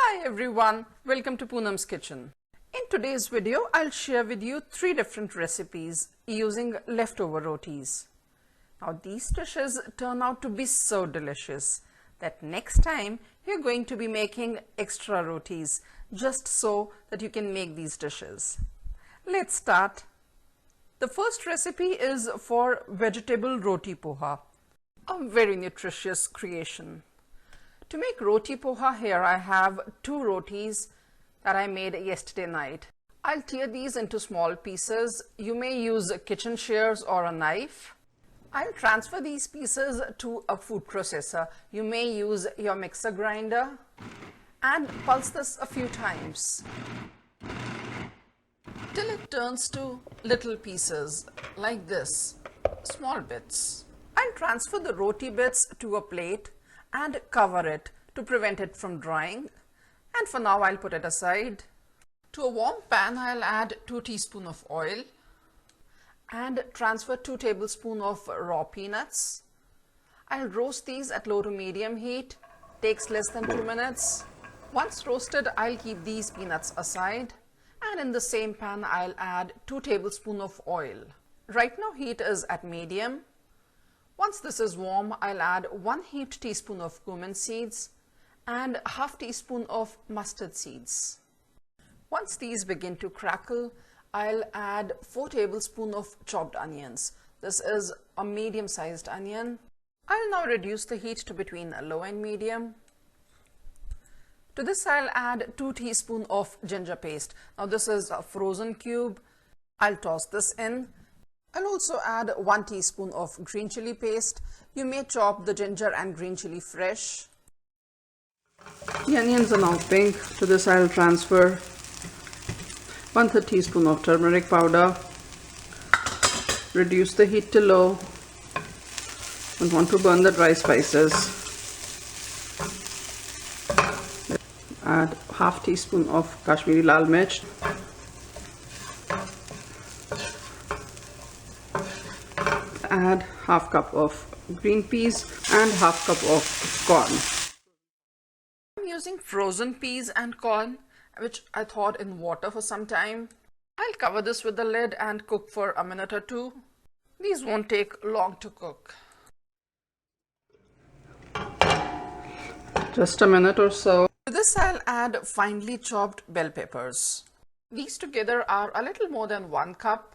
Hi everyone, welcome to Poonam's Kitchen. In today's video, I'll share with you 3 different recipes using leftover rotis. Now these dishes turn out to be so delicious that next time you're going to be making extra rotis just so that you can make these dishes. Let's start. The first recipe is for vegetable roti poha, a very nutritious creation. To make roti poha, here I have 2 rotis that I made yesterday night. I'll tear these into small pieces. You may use kitchen shears or a knife. I'll transfer these pieces to a food processor. You may use your mixer grinder and pulse this a few times till it turns to little pieces like this, small bits. I'll transfer the roti bits to a plate and cover it to prevent it from drying, and for now I'll put it aside. To a warm pan I'll add 2 teaspoons of oil and transfer 2 tablespoons of raw peanuts. I'll roast these at low to medium heat, takes less than 2 minutes. Once roasted, I'll keep these peanuts aside, and in the same pan I'll add 2 tablespoons of oil. Right now heat is at medium. Once this is warm, I'll add 1 heaped teaspoon of cumin seeds and half teaspoon of mustard seeds. Once these begin to crackle, I'll add 4 tablespoons of chopped onions. This is a medium-sized onion. I'll now reduce the heat to between low and medium. To this I'll add 2 teaspoons of ginger paste. Now this is a frozen cube. I'll toss this in. I'll also add 1 teaspoon of green chili paste. You may chop the ginger and green chili fresh. The onions are now pink. To this I'll transfer 1/3 teaspoon of turmeric powder. Reduce the heat to low. Don't want to burn the dry spices. Add half teaspoon of Kashmiri lal mirch. Add half cup of green peas and half cup of corn. I'm using frozen peas and corn, which I thawed in water for some time. I'll cover this with the lid and cook for a minute or 2. These won't take long to cook. Just a minute or so. To this I'll add finely chopped bell peppers. These together are a little more than 1 cup.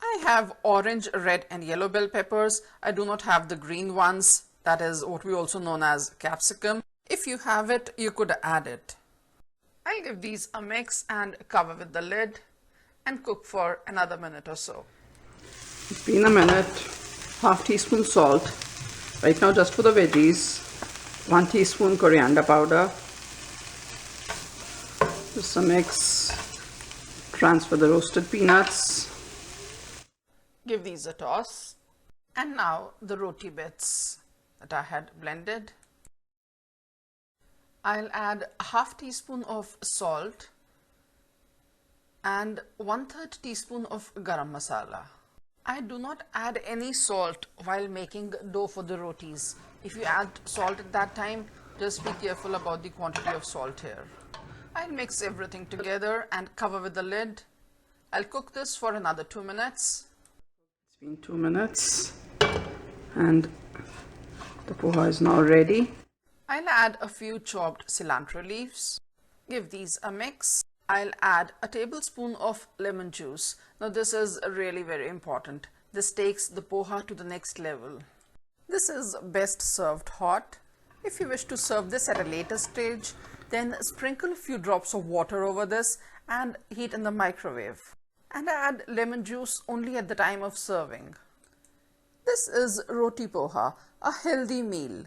I have orange, red and yellow bell peppers. I do not have the green ones. That is what we also known as capsicum. If you have it, you could add it. I'll give these a mix and cover with the lid and cook for another minute or so. It's been a minute. Half teaspoon salt. Right now just for the veggies. 1 teaspoon coriander powder. Just a mix. Transfer the roasted peanuts. Give these a toss. And now the roti bits that I had blended. I'll add half teaspoon of salt and 1/3 teaspoon of garam masala. I do not add any salt while making dough for the rotis. If you add salt at that time, just be careful about the quantity of salt here. I'll mix everything together and cover with the lid. I'll cook this for another 2 minutes. It's been 2 minutes and the poha is now ready. I'll add a few chopped cilantro leaves. Give these a mix. I'll add a tablespoon of lemon juice. Now this is really very important. This takes the poha to the next level. This is best served hot. If you wish to serve this at a later stage, then sprinkle a few drops of water over this and heat in the microwave. And add lemon juice only at the time of serving. This is roti poha, a healthy meal.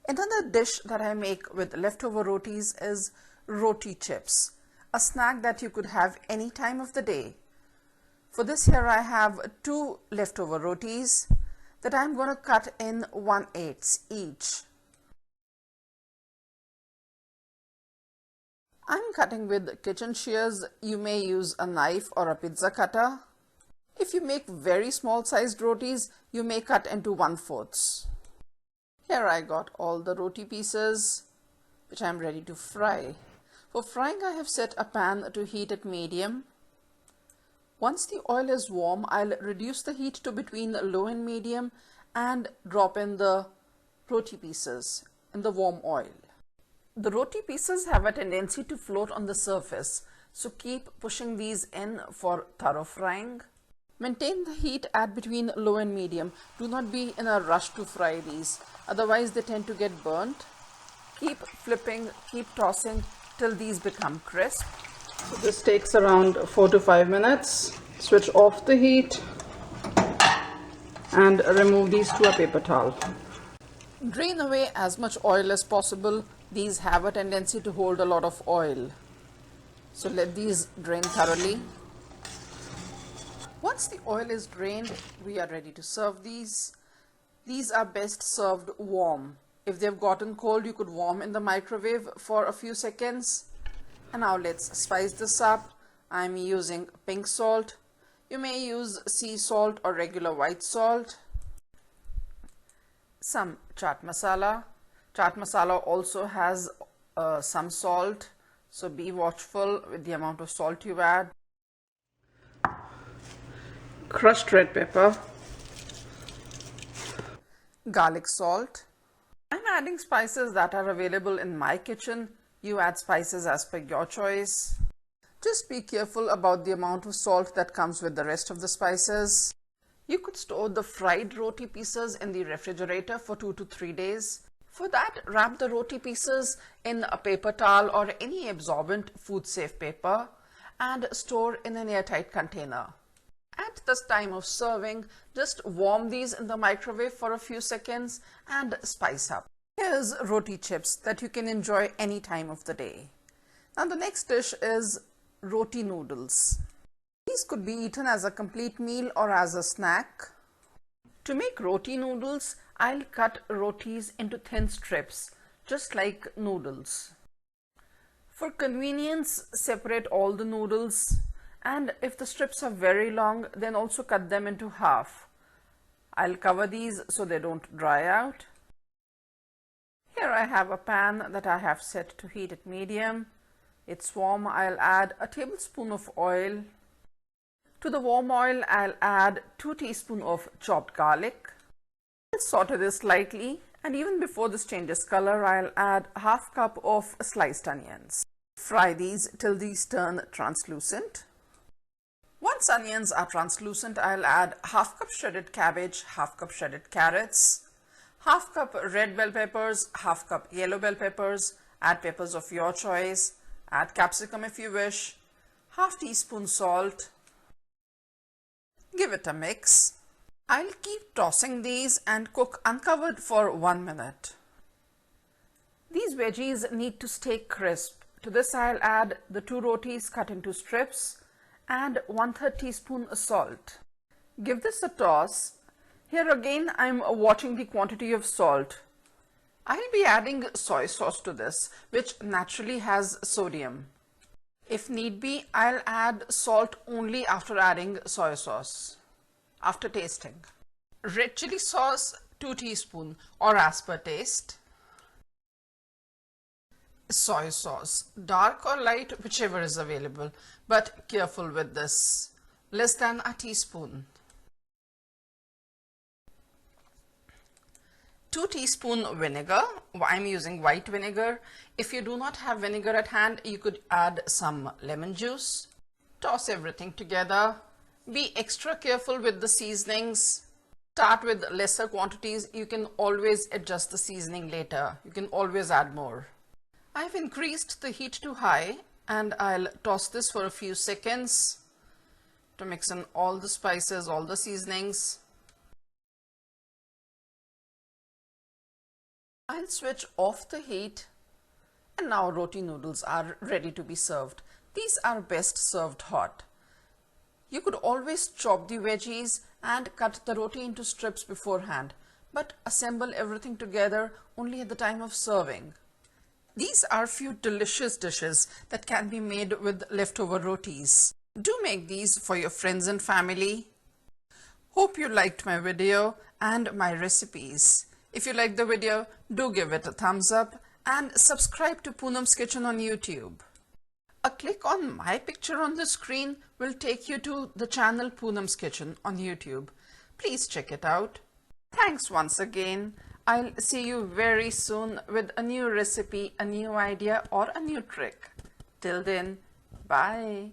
Another dish that I make with leftover rotis is roti chips, a snack that you could have any time of the day. For this here I have 2 leftover rotis that I'm going to cut in 1/8 each. I'm cutting with kitchen shears. You may use a knife or a pizza cutter. If you make very small sized rotis, you may cut into 1/4. Here I got all the roti pieces, which I'm ready to fry. For frying, I have set a pan to heat at medium. Once the oil is warm, I'll reduce the heat to between low and medium and drop in the roti pieces in the warm oil. The roti pieces have a tendency to float on the surface, so keep pushing these in for thorough frying. Maintain the heat at between low and medium. Do not be in a rush to fry these, otherwise they tend to get burnt. Keep flipping, keep tossing till these become crisp. So this takes around 4 to 5 minutes. Switch off the heat and remove these to a paper towel. Drain away as much oil as possible. These have a tendency to hold a lot of oil. So let these drain thoroughly. Once the oil is drained, we are ready to serve these. These are best served warm. If they've gotten cold, you could warm in the microwave for a few seconds. And now let's spice this up. I'm using pink salt. You may use sea salt or regular white salt. Some chaat masala. Chaat masala also has some salt, so be watchful with the amount of salt you add. Crushed red pepper. Garlic salt. I'm adding spices that are available in my kitchen. You add spices as per your choice. Just be careful about the amount of salt that comes with the rest of the spices. You could store the fried roti pieces in the refrigerator for 2 to 3 days. For that, wrap the roti pieces in a paper towel or any absorbent food-safe paper and store in an airtight container. At the time of serving, just warm these in the microwave for a few seconds and spice up. Here's roti chips that you can enjoy any time of the day. Now the next dish is roti noodles. These could be eaten as a complete meal or as a snack. To make roti noodles, I'll cut rotis into thin strips, just like noodles. For convenience, separate all the noodles, and if the strips are very long, then also cut them into half. I'll cover these so they don't dry out. Here I have a pan that I have set to heat at medium. It's warm. I'll add a tablespoon of oil. To the warm oil, I'll add 2 teaspoons of chopped garlic. I'll saute this lightly, and even before this changes color, I'll add half cup of sliced onions. Fry these till these turn translucent. Once onions are translucent, I'll add half cup shredded cabbage, half cup shredded carrots, half cup red bell peppers, half cup yellow bell peppers. Add peppers of your choice. Add capsicum if you wish. Half teaspoon salt. Give it a mix. I'll keep tossing these and cook uncovered for 1 minute. These veggies need to stay crisp. To this I'll add the 2 rotis cut into strips and 1/3 teaspoon salt. Give this a toss. Here again I'm watching the quantity of salt. I'll be adding soy sauce to this, which naturally has sodium. If need be, I'll add salt only after adding soy sauce, after tasting. Red chili sauce, 2 teaspoons or as per taste. Soy sauce, dark or light, whichever is available, but careful with this, less than a teaspoon. 2 teaspoons vinegar. I'm using white vinegar. If you do not have vinegar at hand, you could add some lemon juice. Toss everything together. Be extra careful with the seasonings. Start with lesser quantities. You can always adjust the seasoning later. You can always add more. I've increased the heat to high and I'll toss this for a few seconds to mix in all the spices, all the seasonings. I'll switch off the heat, and now roti noodles are ready to be served. These are best served hot. You could always chop the veggies and cut the roti into strips beforehand, but assemble everything together only at the time of serving. These are few delicious dishes that can be made with leftover rotis. Do make these for your friends and family. Hope you liked my video and my recipes. If you liked the video, do give it a thumbs up and subscribe to Poonam's Kitchen on YouTube. A click on my picture on the screen will take you to the channel Poonam's Kitchen on YouTube. Please check it out. Thanks once again. I'll see you very soon with a new recipe, a new idea or a new trick. Till then, bye.